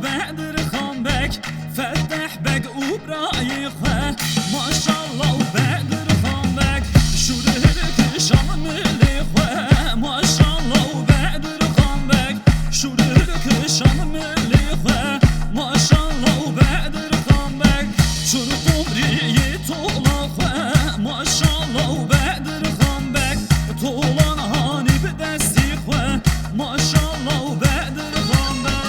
بدر خانبک فتح بک او برایخه ماشالله بدر خانبک شوره کشان ملیخه ماشالله بدر خانبک شوره کشان ملیخه ماشالله بدر خانبک چون قمری طولاخه ماشالله بدر خانبک طولان هانی به دستی خوه ماشالله بدر خانبک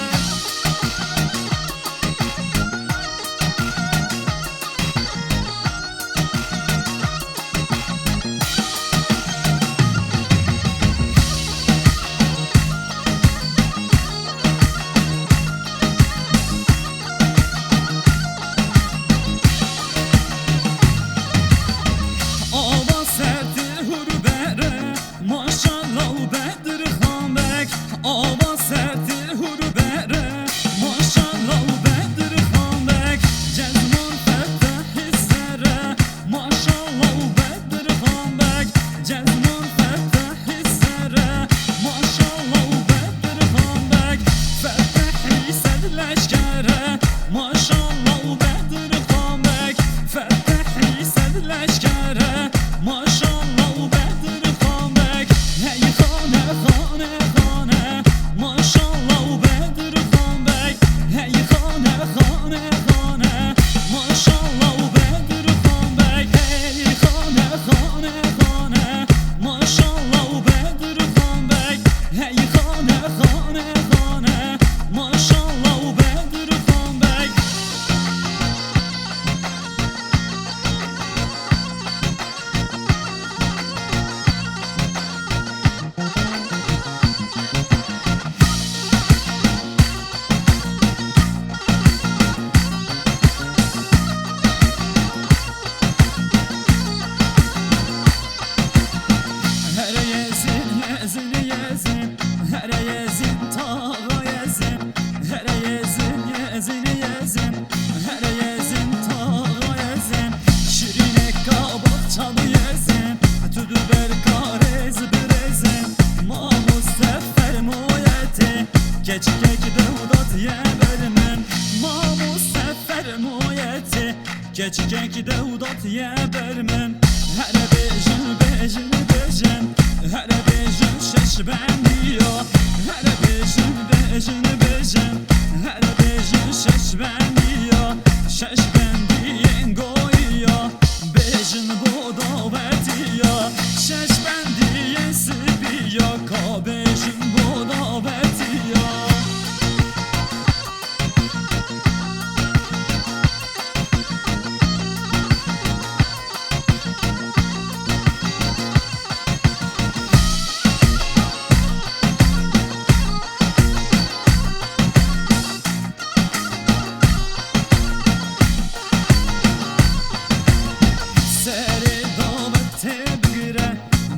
Geçecek devdat ye bermen Hele bejin bejin bejin Hele bejin şeş ben diyor Hele bejin bejin bejin Hele bejin şeş ben diyor Şeş ben diyen goyuyor Bejin bu davet diyor Şeş ben diyen sipiyor Ka bejin bu davet diyor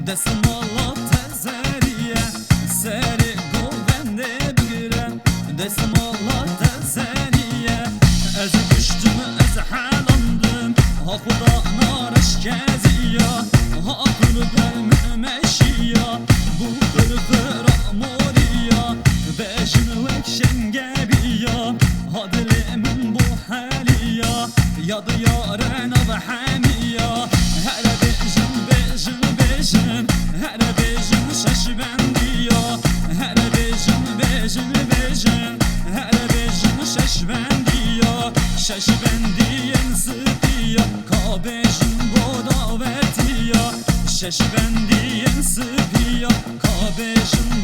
Desim Allah tezeriye Seri golden de bigire Desim Allah tezeriye Ez düştüm ez halandım Ha Xuda naraş geziya Ha kurber meşiya Bu kırkıra moriya Beşin vekşen gebiya Ha dilimin bu haliya Yadı yaren av hamiya Hele bejin bejin bejin Hele bejin şeş ben diyor Hele bejin bejin bejin Hele bejin şeş ben diyor Şeş ben diyen sıkıyor Ka bejin bu davet diyor Şeş ben diyen sıkıyor Ka bejin